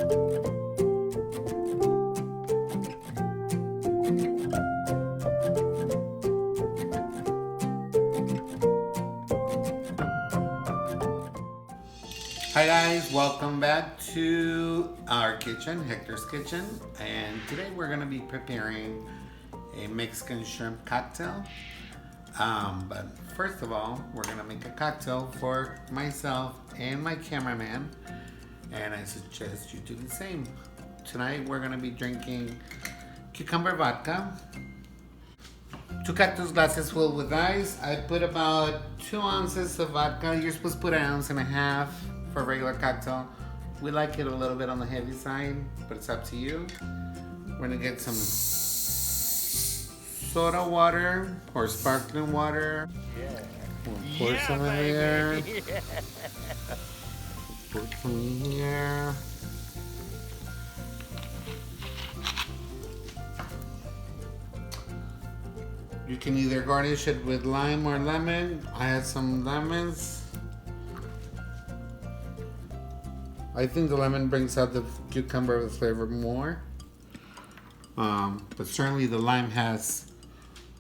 Hi guys, welcome back to our kitchen, Hector's kitchen, and today we're going to be preparing a Mexican shrimp cocktail. But first of all, we're going to make a cocktail for myself and my cameraman, and I suggest you do the same. Tonight we're going to be drinking cucumber vodka, 2 cactus glasses full with ice. I put about 2 ounces of vodka. You're supposed to put 1.5 ounces for a regular cocktail. We like it a little bit on the heavy side, but it's up to you. We're gonna get some soda water or sparkling water. We'll pour some in there. Put some in here. You can either garnish it with lime or lemon. I had some lemons. I think the lemon brings out the cucumber flavor more. But certainly the lime has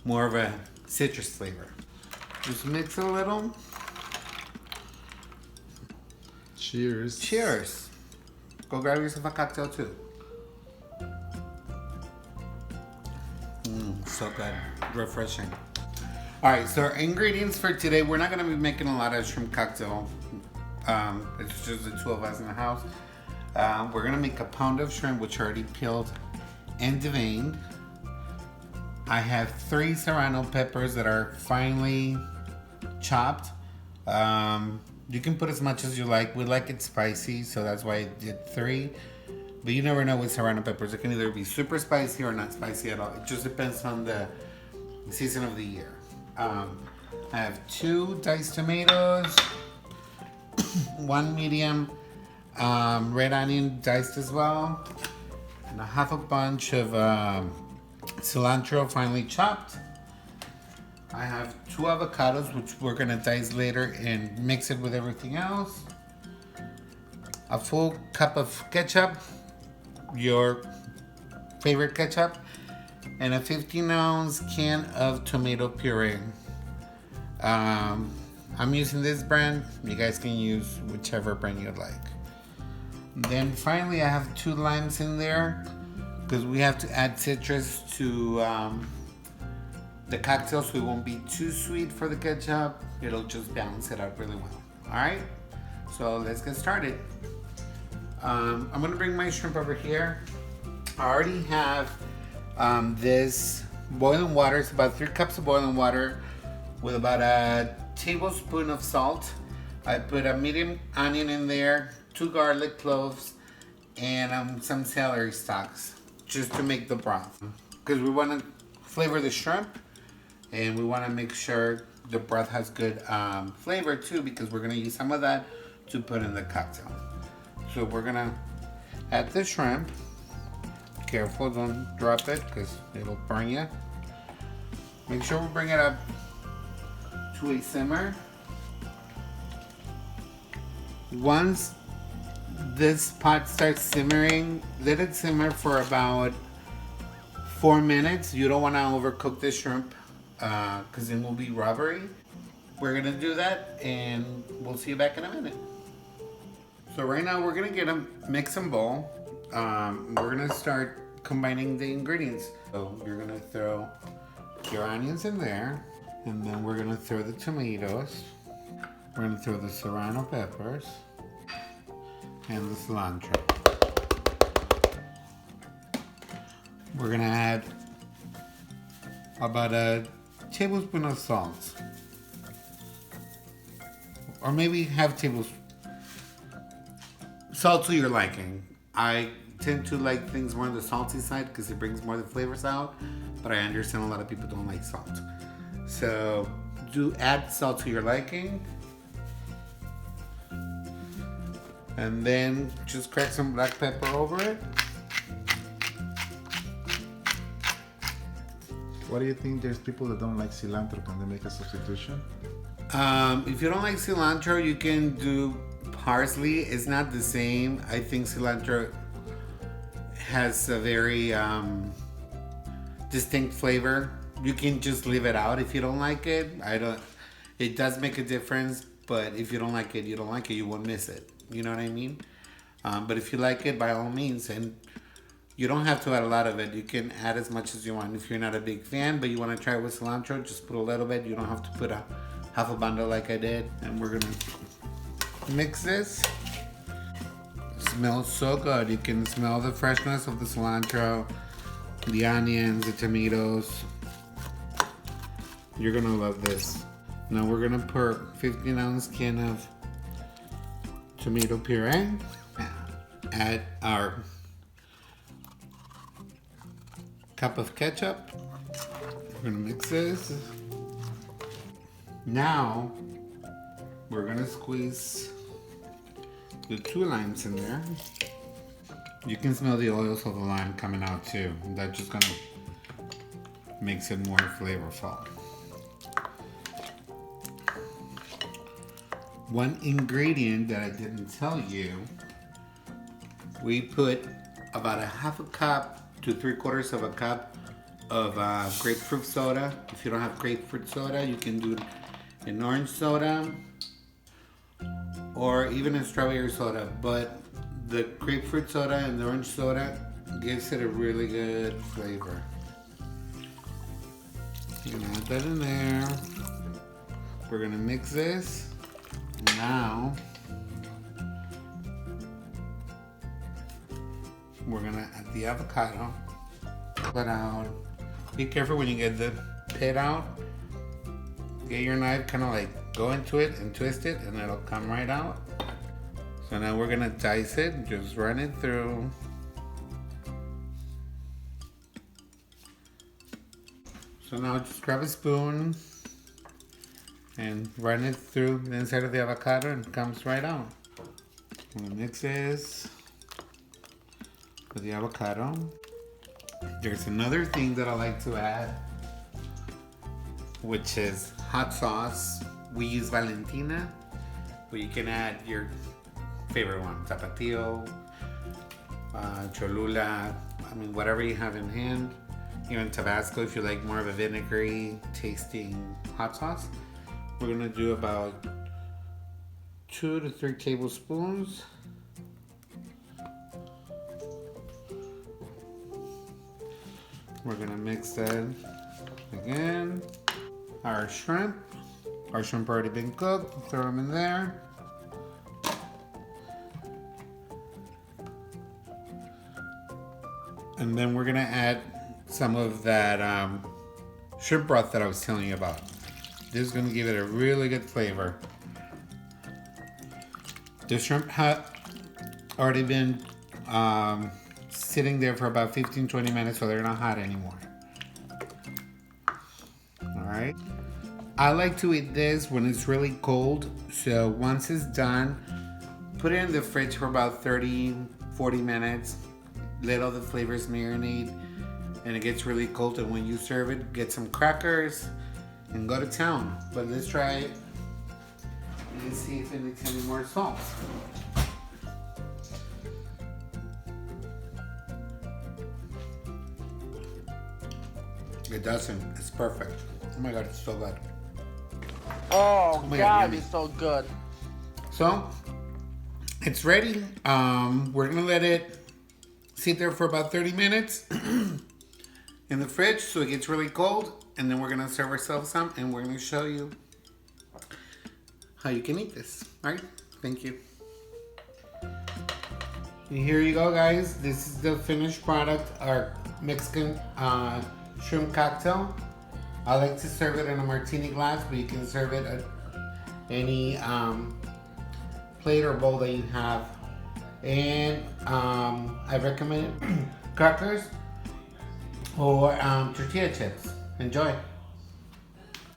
more of a citrus flavor. Just mix it a little. Cheers. Cheers. Go grab yourself a cocktail too. So good. Refreshing. Alright, so our ingredients for today, we're not going to be making a lot of shrimp cocktail. It's just the 2 of us in the house. We're going to make a pound of shrimp, which are already peeled and deveined. I have 3 serrano peppers that are finely chopped. You can put as much as you like. We like it spicy, so that's why I did 3. But you never know with serrano peppers. It can either be super spicy or not spicy at all. It just depends on the season of the year. I have 2 diced tomatoes, 1 medium red onion diced as well, and a half a bunch of cilantro finely chopped. I have 2 avocados, which we're gonna dice later and mix it with everything else. A full cup of ketchup, your favorite ketchup, and a 15-ounce can of tomato puree. I'm using this brand. You guys can use whichever brand you'd like. Then finally, I have 2 limes in there because we have to add citrus to the cocktail, so it won't be too sweet for the ketchup. It'll just balance it out really well. All right, so let's get started. I'm gonna bring my shrimp over here. I already have this boiling water. It's about 3 cups of boiling water with about a tablespoon of salt. I put a medium onion in there, 2 garlic cloves, and some celery stalks just to make the broth. Because we want to flavor the shrimp, and we want to make sure the broth has good flavor too, because we're going to use some of that to put in the cocktail. So we're going to add the shrimp. Careful, don't drop it because it'll burn you. Make sure we bring it up to a simmer. Once this pot starts simmering, let it simmer for about 4 minutes. You don't want to overcook the shrimp because it will be rubbery. We're gonna do that and we'll see you back in a minute. So right now we're gonna get a mixing bowl. We're gonna start combining the ingredients. So you're gonna throw your onions in there, and then we're gonna throw the tomatoes. We're gonna throw the serrano peppers and the cilantro. We're gonna add about a tablespoon of salt, or maybe half tablespoon. Salt to your liking. I tend to like things more on the salty side because it brings more of the flavors out, but I understand a lot of people don't like salt. So do add salt to your liking. And then just crack some black pepper over it. What do you think? There's people that don't like cilantro. Can they make a substitution? If you don't like cilantro, you can do parsley. It's not the same. I think cilantro has a very distinct flavor. You can just leave it out if you don't like it. It does make a difference, but if you don't like it, you don't like it. You won't miss it. You know what I mean? But if you like it, by all means, and you don't have to add a lot of it. You can add as much as you want. If you're not a big fan, but you want to try it with cilantro, just put a little bit. You don't have to put half a bundle like I did. And we're gonna mix this. It smells so good. You can smell the freshness of the cilantro, the onions, the tomatoes. You're gonna love this. Now we're gonna pour 15-ounce can of tomato puree. Add our cup of ketchup. We're gonna mix this. Now we're gonna squeeze the 2 limes in there. You can smell the oils of the lime coming out too. That's just gonna makes it more flavorful. One ingredient that I didn't tell you, we put about a half a cup to 3/4 of a cup of grapefruit soda. If you don't have grapefruit soda, you can do an orange soda or even a strawberry soda. But the grapefruit soda and the orange soda gives it a really good flavor. You're gonna add that in there. We're gonna mix this. Now we're gonna add the avocado. Put out. Be careful when you get the pit out. Get your knife, kind of like go into it and twist it, and it'll come right out. So now we're gonna dice it. Just run it through. So now just grab a spoon and run it through the inside of the avocado, and it comes right out. I'm gonna mix this with the avocado. There's another thing that I like to add, which is hot sauce. We use Valentina, but you can add your favorite one, Tapatio, Cholula, I mean whatever you have in hand. Even Tabasco if you like more of a vinegary tasting hot sauce. We're gonna do about 2 to 3 tablespoons. We're gonna mix that again. Our shrimp already been cooked. Throw them in there. And then we're gonna add some of that shrimp broth that I was telling you about. This is gonna give it a really good flavor. The shrimp had already been sitting there for about 15-20 minutes, so they're not hot anymore. All right. I like to eat this when it's really cold. So once it's done, put it in the fridge for about 30-40 minutes. Let all the flavors marinate, and it gets really cold. And when you serve it, get some crackers and go to town. But let's try it and see if it needs any more salt. It doesn't. It's perfect. Oh my god, it's so good. Oh my God, God, it's so good. So it's ready. We're gonna let it sit there for about 30 minutes in the fridge so it gets really cold, and then we're gonna serve ourselves some, and we're gonna show you how you can eat this. All right? Thank you. And here you go, guys. This is the finished product, our Mexican shrimp cocktail. I like to serve it in a martini glass, but you can serve it at any plate or bowl that you have. And I recommend crackers or tortilla chips. Enjoy.